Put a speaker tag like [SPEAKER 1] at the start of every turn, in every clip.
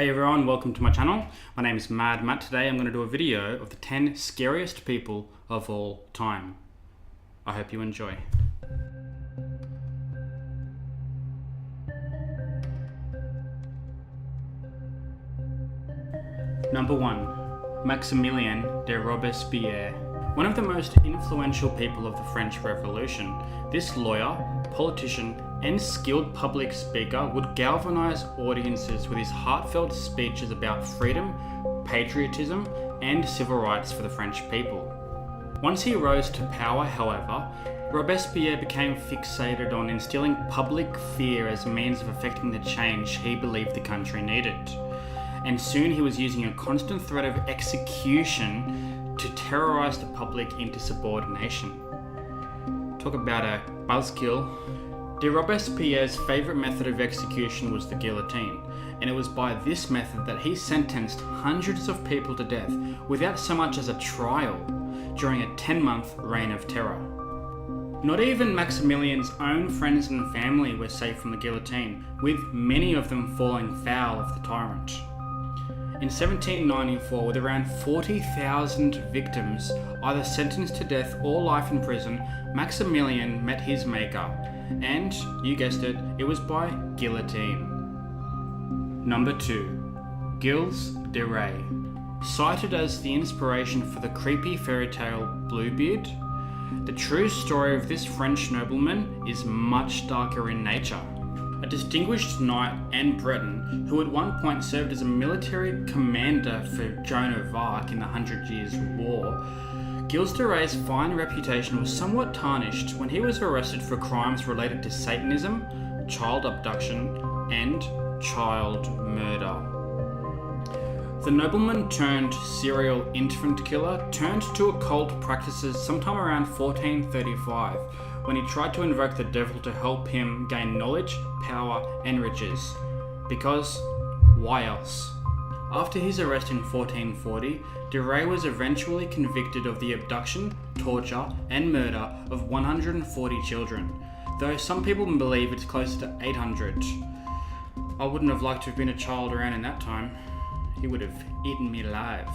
[SPEAKER 1] Hey everyone, welcome to my channel. My name is Mad Matt. Today I'm going to do a video of the 10 scariest people of all time. I hope you enjoy. Number 1. Maximilien de Robespierre. One of the most influential people of the French Revolution, this lawyer, politician, and skilled public speaker would galvanize audiences with his heartfelt speeches about freedom, patriotism, and civil rights for the French people. Once he rose to power, however, Robespierre became fixated on instilling public fear as a means of effecting the change he believed the country needed. And soon he was using a constant threat of execution to terrorize the public into subordination. Talk about a buzzkill. De Robespierre's favourite method of execution was the guillotine, and it was by this method that he sentenced hundreds of people to death without so much as a trial during a 10-month reign of terror. Not even Maximilien's own friends and family were safe from the guillotine, with many of them falling foul of the tyrant. In 1794, with around 40,000 victims either sentenced to death or life in prison, Maximilien met his maker. And, you guessed it was by guillotine. Number 2. Gilles de Rais. Cited as the inspiration for the creepy fairy tale Bluebeard, the true story of this French nobleman is much darker in nature. A distinguished knight and Breton who at one point served as a military commander for Joan of Arc in the 100 Years' War, Gilles de Rais' fine reputation was somewhat tarnished when he was arrested for crimes related to Satanism, child abduction, and child murder. The nobleman turned serial infant killer turned to occult practices sometime around 1435 when he tried to invoke the devil to help him gain knowledge, power, and riches. Because why else? After his arrest in 1440, de Rais was eventually convicted of the abduction, torture, and murder of 140 children, though some people believe it's closer to 800. I wouldn't have liked to have been a child around in that time. He would have eaten me alive.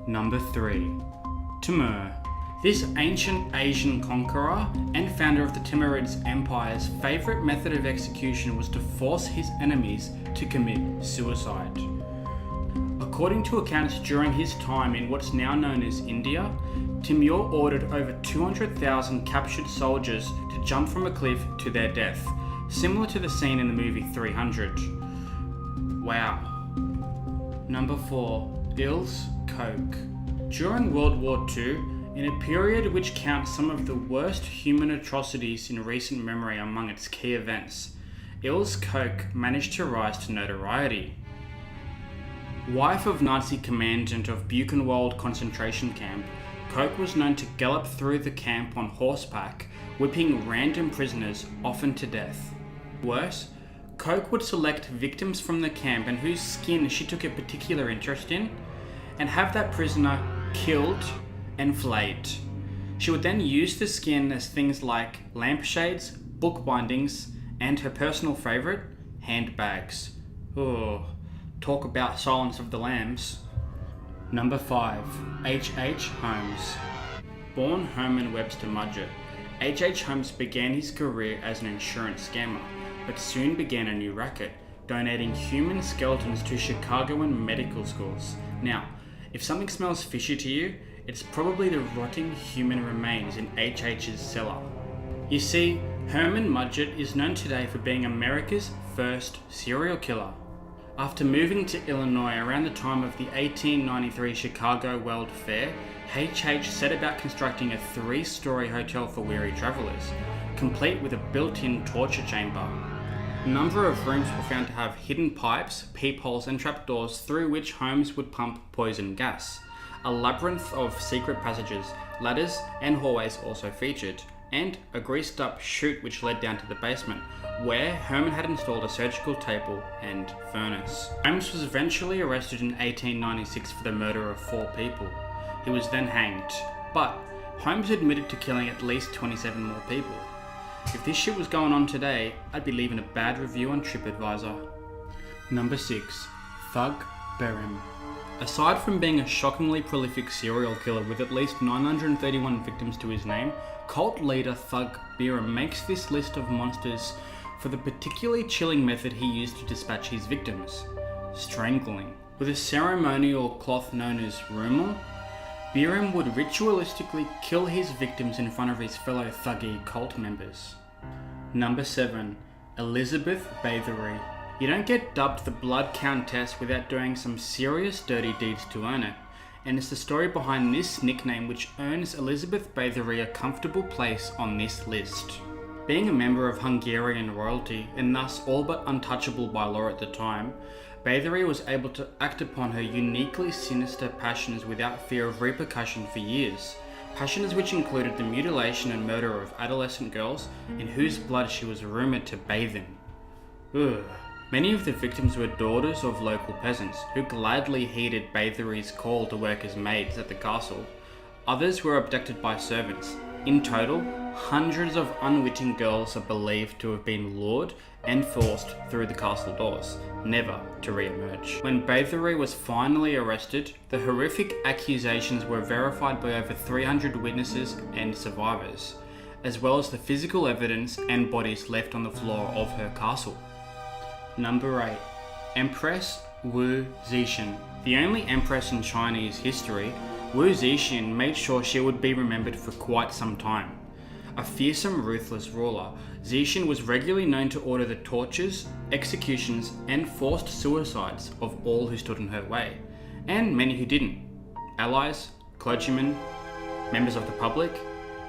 [SPEAKER 1] Number 3. Timur. This ancient Asian conqueror and founder of the Timurid Empire's favourite method of execution was to force his enemies to commit suicide. According to accounts during his time in what's now known as India, Timur ordered over 200,000 captured soldiers to jump from a cliff to their death, similar to the scene in the movie 300. Wow. Number 4. Ilse Koch. During World War II, in a period which counts some of the worst human atrocities in recent memory among its key events, Ilse Koch managed to rise to notoriety. Wife of Nazi commandant of Buchenwald concentration camp, Koch was known to gallop through the camp on horseback, whipping random prisoners, often to death. Worse, Koch would select victims from the camp and whose skin she took a particular interest in, and have that prisoner killed and flayed. She would then use the skin as things like lampshades, book bindings, and her personal favourite, handbags. Oh, talk about Silence of the Lambs. Number 5. H.H. Holmes. Born Herman Webster Mudgett, H.H. Holmes began his career as an insurance scammer, but soon began a new racket, donating human skeletons to Chicagoan medical schools. Now, if something smells fishy to you, it's probably the rotting human remains in H.H.'s cellar. You see, Herman Mudgett is known today for being America's first serial killer. After moving to Illinois around the time of the 1893 Chicago World Fair, H.H. set about constructing a 3-story hotel for weary travelers, complete with a built-in torture chamber. A number of rooms were found to have hidden pipes, peepholes, and trapdoors through which Holmes would pump poison gas. A labyrinth of secret passages, ladders, and hallways also featured, and a greased up chute which led down to the basement, where Herman had installed a surgical table and furnace. Holmes was eventually arrested in 1896 for the murder of 4 people. He was then hanged, but Holmes admitted to killing at least 27 more people. If this shit was going on today, I'd be leaving a bad review on TripAdvisor. Number 6. Thug Behram. Aside from being a shockingly prolific serial killer with at least 931 victims to his name, cult leader Thug Behram makes this list of monsters for the particularly chilling method he used to dispatch his victims: strangling. With a ceremonial cloth known as rumal, Behram would ritualistically kill his victims in front of his fellow thuggy cult members. Number 7. Elizabeth Bathory. You don't get dubbed the Blood Countess without doing some serious dirty deeds to earn it, and it's the story behind this nickname which earns Elizabeth Bathory a comfortable place on this list. Being a member of Hungarian royalty, and thus all but untouchable by law at the time, Bathory was able to act upon her uniquely sinister passions without fear of repercussion for years. Passions which included the mutilation and murder of adolescent girls in whose blood she was rumoured to bathe in. Ugh. Many of the victims were daughters of local peasants who gladly heeded Bathory's call to work as maids at the castle. Others were abducted by servants. In total, hundreds of unwitting girls are believed to have been lured and forced through the castle doors, never to re-emerge. When Bathory was finally arrested, the horrific accusations were verified by over 300 witnesses and survivors, as well as the physical evidence and bodies left on the floor of her castle. Number 8. Empress Wu Zetian. The only empress in Chinese history, Wu Zetian made sure she would be remembered for quite some time. A fearsome, ruthless ruler, Zetian was regularly known to order the tortures, executions, and forced suicides of all who stood in her way, and many who didn't. Allies, clergymen, members of the public,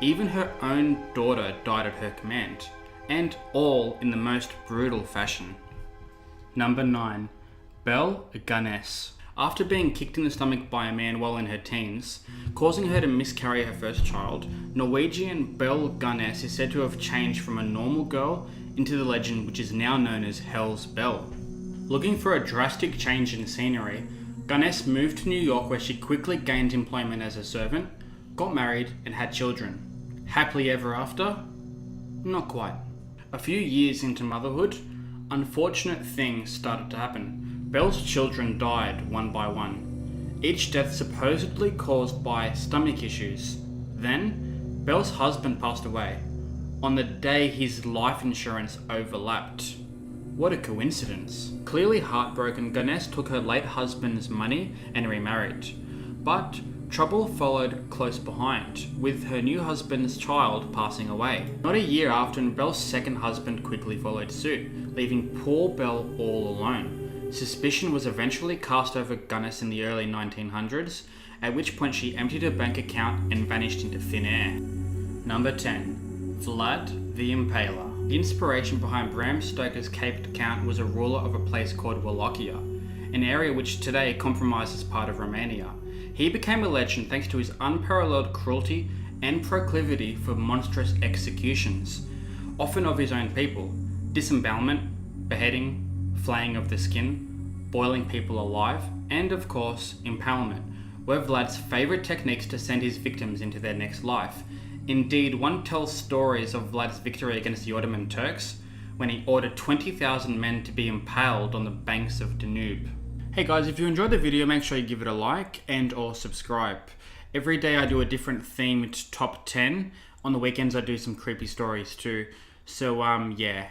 [SPEAKER 1] even her own daughter died at her command, and all in the most brutal fashion. Number 9. Belle Gunness. After being kicked in the stomach by a man while in her teens, causing her to miscarry her first child, Norwegian Belle Gunness is said to have changed from a normal girl into the legend which is now known as Hell's Belle. Looking for a drastic change in scenery, Gunness moved to New York where she quickly gained employment as a servant, got married and had children. Happily ever after? Not quite. A few years into motherhood, unfortunate things started to happen. Belle's children died one by one, each death supposedly caused by stomach issues. Then, Belle's husband passed away, on the day his life insurance overlapped. What a coincidence. Clearly heartbroken, Gunness took her late husband's money and remarried. But trouble followed close behind, with her new husband's child passing away. Not a year after, Belle's second husband quickly followed suit, leaving poor Belle all alone. Suspicion was eventually cast over Gunness in the early 1900s, at which point she emptied her bank account and vanished into thin air. Number 10. Vlad the Impaler. The inspiration behind Bram Stoker's Cape Count was a ruler of a place called Wallachia, an area which today compromises part of Romania. He became a legend thanks to his unparalleled cruelty and proclivity for monstrous executions, often of his own people, disembowelment, beheading, flaying of the skin, boiling people alive, and of course, impalement, were Vlad's favourite techniques to send his victims into their next life. Indeed, one tells stories of Vlad's victory against the Ottoman Turks when he ordered 20,000 men to be impaled on the banks of Danube. Hey guys, if you enjoyed the video, make sure you give it a like and or subscribe. Every day I do a different themed top 10. On the weekends I do some creepy stories too. So yeah.